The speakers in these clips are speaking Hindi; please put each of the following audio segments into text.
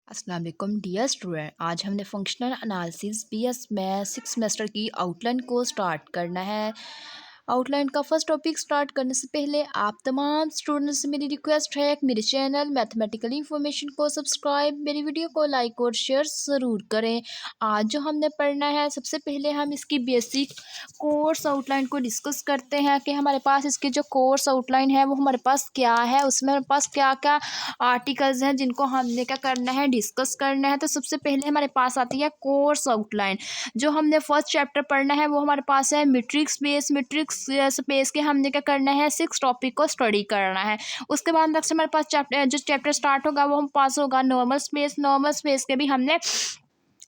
अस्सलाम वालेकुम डियर स्टूडेंट। आज हमने फंक्शनल एनालिसिस बीएस में 6 सेमेस्टर की आउटलाइन को स्टार्ट करना है। आउटलाइन का फर्स्ट टॉपिक स्टार्ट करने से पहले आप तमाम स्टूडेंट्स से मेरी रिक्वेस्ट है कि मेरे चैनल मैथमेटिकल इंफॉर्मेशन को सब्सक्राइब, मेरी वीडियो को लाइक और शेयर ज़रूर करें। आज जो हमने पढ़ना है, सबसे पहले हम इसकी बेसिक कोर्स आउटलाइन को डिस्कस करते हैं कि हमारे पास इसकी जो कोर्स आउटलाइन है वो हमारे पास क्या है, उसमें हमारे पास क्या क्या आर्टिकल्स हैं जिनको हमने क्या करना है, डिस्कस करना है। तो सबसे पहले हमारे पास आती है कोर्स आउटलाइन। जो हमने फर्स्ट चैप्टर पढ़ना है वो हमारे पास है मैट्रिक्स स्पेस। मैट्रिक्स स्पेस के हमने क्या करना है, 6 टॉपिक को स्टडी करना है। उसके बाद नेक्स्ट हमारे पास चैप्टर स्टार्ट होगा वो हम पास होगा नॉर्मल स्पेस। नॉर्मल स्पेस के भी हमने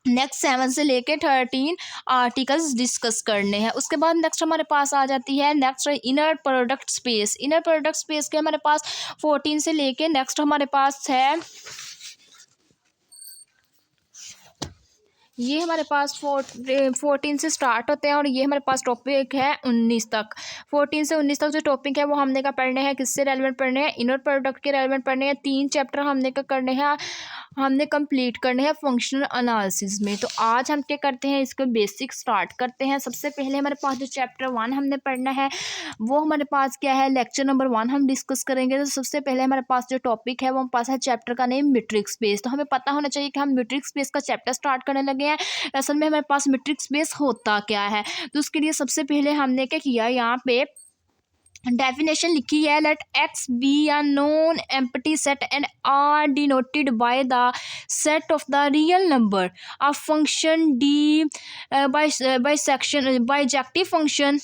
नेक्स्ट 7 से लेके 13 आर्टिकल्स डिस्कस करने हैं। उसके बाद नेक्स्ट हमारे पास आ जाती है next inner product space. Inner product space के हमारे पास 14 से लेके नेक्स्ट हमारे पास है, ये हमारे पास 14 से स्टार्ट होते हैं और ये हमारे पास टॉपिक है 19 तक। 14 से 19 तक जो टॉपिक है वो हमने का पढ़ने हैं, किससे रेलेवेंट पढ़ने हैं, इनर प्रोडक्ट के रेलेवेंट पढ़ने हैं। 3 चैप्टर हमने का करने हैं, हमने कंप्लीट करने हैं फंक्शनल एनालिसिस में। तो आज हम क्या करते हैं, इसको बेसिक स्टार्ट करते हैं। सबसे पहले हमारे पास जो चैप्टर 1 हमने पढ़ना है वो हमारे पास क्या है, लेक्चर नंबर 1 हम डिस्कस करेंगे। तो सबसे पहले हमारे पास जो टॉपिक है वो हमारे पास है चैप्टर का नेम मैट्रिक्स स्पेस। तो हमें पता होना चाहिए कि हम मैट्रिक्स स्पेस का चैप्टर स्टार्ट करने लगे हैं। असल में हमारे पास मैट्रिक्स स्पेस होता क्या है, तो उसके लिए सबसे पहले हमने क्या किया, यहाँ पे डेफिनेशन लिखी है। Let X be a non empty set and R denoted by the set of the real number. A function D bijective function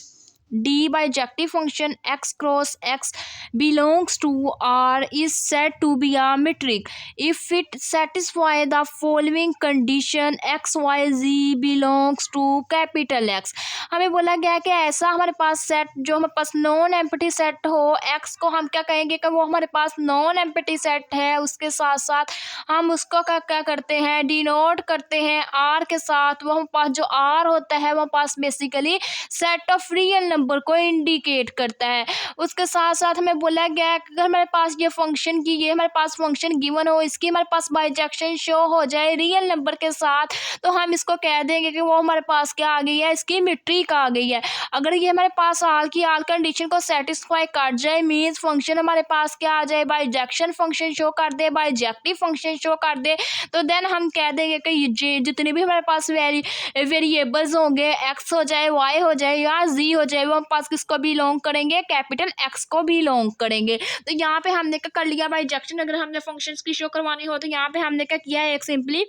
D bijective function x cross x belongs to R is said to be a metric if it satisfies the following condition x y z belongs to capital X। हमें बोला गया है कि ऐसा हमारे पास सेट जो हमारे पास नॉन एम्प्टी सेट हो, x को हम क्या कहेंगे कि वो हमारे पास नॉन एम्प्टी सेट है। उसके साथ साथ हम उसको क्या करते हैं, डिनोट करते हैं r के साथ। वो हमारे पास जो r होता है वो पास basically set of real number को इंडिकेट करता है। उसके साथ साथ हमें बोला गया है कि अगर हमारे पास ये फंक्शन की, ये हमारे पास फंक्शन गिवन हो, इसकी हमारे पास बाइजेक्शन शो हो जाए रियल नंबर के साथ, तो हम इसको कह देंगे कि वो हमारे पास क्या आ गई है, इसकी मैट्रिक आ गई है। अगर ये हमारे पास आल की आल कंडीशन को सेटिस्फाई कर जाए, मीन्स फंक्शन हमारे पास क्या आ जाए, बाइजेक्शन फंक्शन शो कर दे, बाइजेक्टिव फंक्शन शो कर दे, तो देन हम कह देंगे कि जितने भी हमारे पास वेरिएबल्स होंगे, एक्स हो जाए, वाई हो जाए या जी हो जाए, वो हम पास किसको बिलोंग करेंगे, कैपिटल एक्स को बिलोंग करेंगे। तो यहाँ पे हमने क्या कर लिया, बाइजेक्शन अगर हमने फंक्शंस की शो करवानी हो तो यहाँ पे हमने क्या किया है, एक सिंपली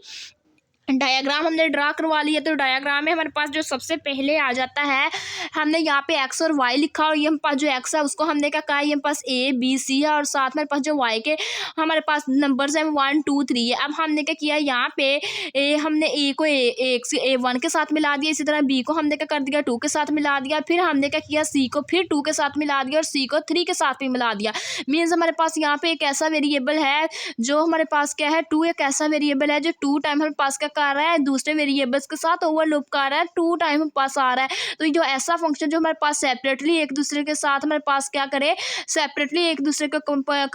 डायग्राम हमने ड्रा करवा लिया। तो डायग्राम में हमारे पास जो सबसे पहले आ जाता है, हमने यहाँ पे एक्स और वाई लिखा और ये हमारे पास जो एक्स है उसको हमने क्या कहा, ये हमारे पास ए बी सी है और साथ में पास जो वाई के हमारे पास नंबर्स हैं 1 2 3 है। अब हमने क्या किया, यहाँ पे हमने ए को ए 1 के साथ मिला दिया, इसी तरह बी को हमने क्या कर दिया 2 के साथ मिला दिया, फिर हमने क्या किया सी को फिर 2 के साथ मिला दिया और सी को 3 के साथ भी मिला दिया। मीन्स हमारे पास यहाँ पे एक ऐसा वेरिएबल है जो हमारे पास क्या है, 2 एक ऐसा वेरिएबल है जो 2 टाइम हमारे पास क्या कर रहा है, दूसरे वेरिएबल्स के साथ ओवरलैप कर रहा है, 2 टाइम हमारे पास आ रहा है। तो जो ऐसा फंक्शन जो हमारे पास सेपरेटली एक दूसरे के साथ हमारे पास क्या करे, सेपरेटली एक दूसरे का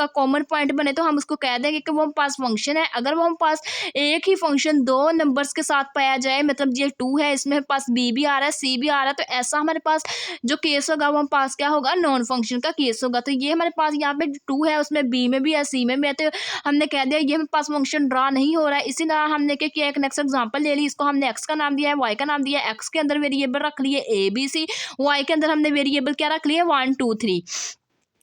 कॉमन पॉइंट बने, तो हम उसको कह देंगे कि वो हमारे पास फंक्शन है। अगर वो हमारे पास एक ही फंक्शन 2 नंबर्स के साथ पाया जाए, मतलब ये 2 है, इसमें हमारे पास बी भी आ रहा है सी भी आ रहा है, तो ऐसा हमारे पास जो केस होगा वो हमारे पास क्या होगा, नॉन फंक्शन का केस होगा। तो ये हमारे पास यहाँ पे 2 है, उसमें बी में भी है सी में भी है, तो हमने कह दिया ये हमारे पास फंक्शन ड्रा नहीं हो रहा है। इसी तरह हमने क्या किया, एक नेक्स्ट एग्जांपल ले ली, इसको हमने एक्स का नाम दिया है, वाई का नाम दिया है, एक्स के अंदर वेरिएबल रख लिए ए बी सी, वाई के अंदर हमने वेरिएबल क्या रख लिए 1 2 3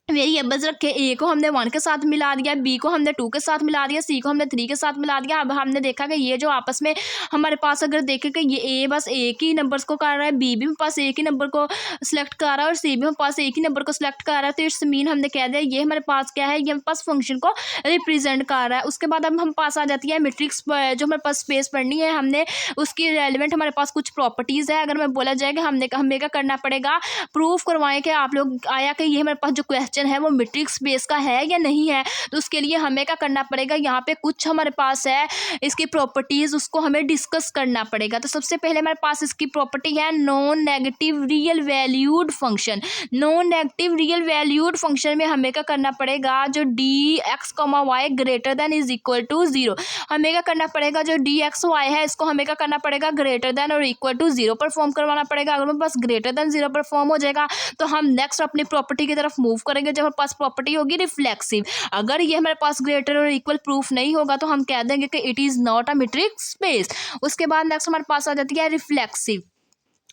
वेरिएबल्स रखे। ए को हमने 1 के साथ मिला दिया, बी को हमने 2 के साथ मिला दिया, सी को हमने 3 के साथ मिला दिया। अब हमने देखा कि ये जो आपस में हमारे पास अगर देखें कि ये ए बस एक ही नंबर्स को कर रहा है, बी भी हमारे पास एक ही नंबर को सिलेक्ट कर रहा है और सी भी हमारे पास एक ही नंबर को सिलेक्ट कर रहा है, तो इट्स मीन हमने कह दिया ये हमारे पास क्या है, ये हमारे पास फंक्शन को रिप्रेजेंट कर रहा है। उसके बाद अब हम पास आ जाती है मैट्रिक्स, जो हमारे पास स्पेस पढ़नी है हमने, उसकी रेलिवेंट हमारे पास कुछ प्रॉपर्टीज़ है। अगर मैं बोला जाए कि हमें क्या करना पड़ेगा, प्रूफ करवाएं कि आप लोग आया कि ये हमारे पास जो क्वेश्चन फंक्शन है वो मीट्रिक स्पेस का है या नहीं है। तो उसके लिए हमें क्या करना पड़ेगा, यहाँ पे कुछ हमारे पास है इसकी प्रॉपर्टीज, उसको हमें डिस्कस करना पड़ेगा। तो सबसे पहले हमारे पास इसकी प्रॉपर्टी है non negative real valued function. Non negative real valued function में हमें क्या करना पड़ेगा, जो D X comma Y greater than is equal to 0, हमें क्या करना पड़ेगा, जो डी एक्स वाई है इसको हमें क्या करना पड़ेगा, ग्रेटर देन और इक्वल टू 0 पर फॉर्म करवाना पड़ेगा। अगर हमारे पास ग्रेटर देन 0 पर फॉर्म हो जाएगा तो हम नेक्स्ट अपनी प्रॉपर्टी की तरफ मूव करेंगे, जब हमारे पास प्रॉपर्टी होगी रिफ्लेक्सिव। अगर ये हमारे पास ग्रेटर और इक्वल प्रूफ नहीं होगा तो हम कह देंगे कि it is not a metric space. उसके बाद नेक्स्ट हमारे पास आ जाती है रिफ्लेक्सिव।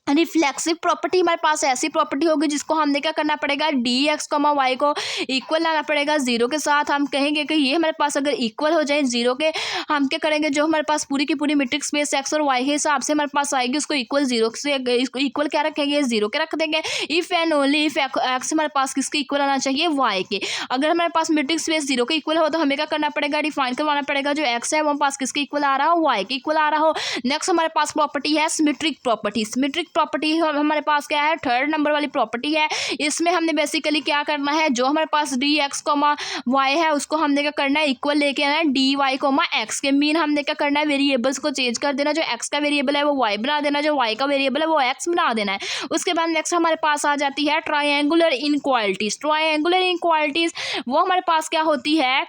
रिफ्लेक्सिव प्रॉपर्टी हमारे पास ऐसी प्रॉपर्टी होगी जिसको हमने क्या करना पड़ेगा, डी एक्स कॉमा वाई को इक्वल लाना पड़ेगा 0 के साथ। हम कहेंगे कि ये हमारे पास अगर इक्वल हो जाए 0 के, हम क्या करेंगे, जो हमारे पास पूरी की पूरी मीट्रिक स्पेस एक्स और वाई के हिसाब से हमारे पास आएगी उसको इक्वल 0 से इक्वल क्या रखेंगे, 0 के रख देंगे। If and only if x हमारे पास किसके इक्वल आना चाहिए, वाई के। अगर हमारे पास मीट्रिक स्पेस 0 के इक्वल हो तो हमें क्या करना पड़ेगा, डिफाइन करवाना पड़ेगा जो एक्स है वो हमारे पास किसके इक्वल आ रहा हो, वाई के इक्वल आ रहा हो। नेक्स्ट हमारे पास प्रॉपर्टी है सिमेट्रिक प्रॉपर्टी। सिमेट्रिक प्रॉपर्टी हमारे पास क्या है, थर्ड नंबर वाली प्रॉपर्टी है। इसमें हमने बेसिकली क्या करना है, जो हमारे पास डी एक्स कोमा वाई है उसको हमने क्या करना है, इक्वल लेके आना है डी वाई कोमा एक्स के। मीन हमने क्या करना है, वेरिएबल्स को चेंज कर देना, जो एक्स का वेरिएबल है वो वाई बना देना, जो वाई का वेरिएबल है वो एक्स बना देना है। उसके बाद नेक्स्ट हमारे पास आ जाती है ट्रायंगुलर इनक्वालिटीज। ट्रायंगुलर इनक्वालिटीज वो हमारे पास क्या होती है,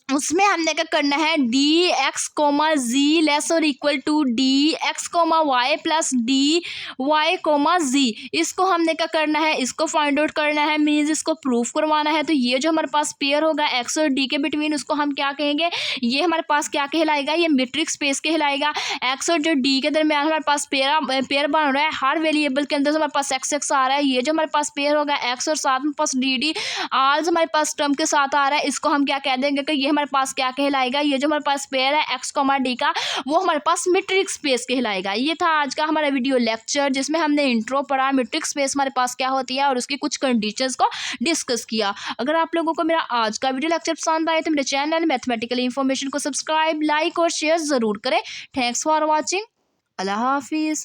उसमें हमने क्या करना है, d x comma g less और equal to d x comma y plus d y comma g. इसको हमने क्या करना है, इसको फाइंड आउट करना है, मीन्स इसको प्रूफ करवाना है। तो ये जो हमारे पास पेयर होगा एक्स और डी के बिटवीन, उसको हम क्या कहेंगे, ये हमारे पास क्या कहलाएगा, ये मीट्रिक स्पेस कहलाएगा। एक्स और जो डी के दरमियान हमारे पास पेयर बन रहा है, हर वेरिएबल के अंदर हमारे पास एक्स एक्स आ रहा है। ये जो हमारे पास पेयर होगा एक्स और साथ में पास डी डी आल हमारे पास टर्म के साथ आ रहा है, इसको हम क्या कह देंगे कि ये हमारे पास क्या कहलाएगा, ये जो हमारे पास पेयर है एक्स कॉमा डी का वो हमारे पास मीट्रिक स्पेस कहलाएगा। ये था आज का हमारा वीडियो लेक्चर जिसमें हमने इंट्रो पढ़ा, मीट्रिक स्पेस हमारे पास क्या होती है और उसकी कुछ कंडीशंस को डिस्कस किया। अगर आप लोगों को मेरा आज का वीडियो लेक्चर पसंद आए तो मेरे चैनल मैथमेटिकल इन्फॉर्मेशन को सब्सक्राइब, लाइक और शेयर जरूर करें। Thanks for watching. अल्लाह हाफिज़।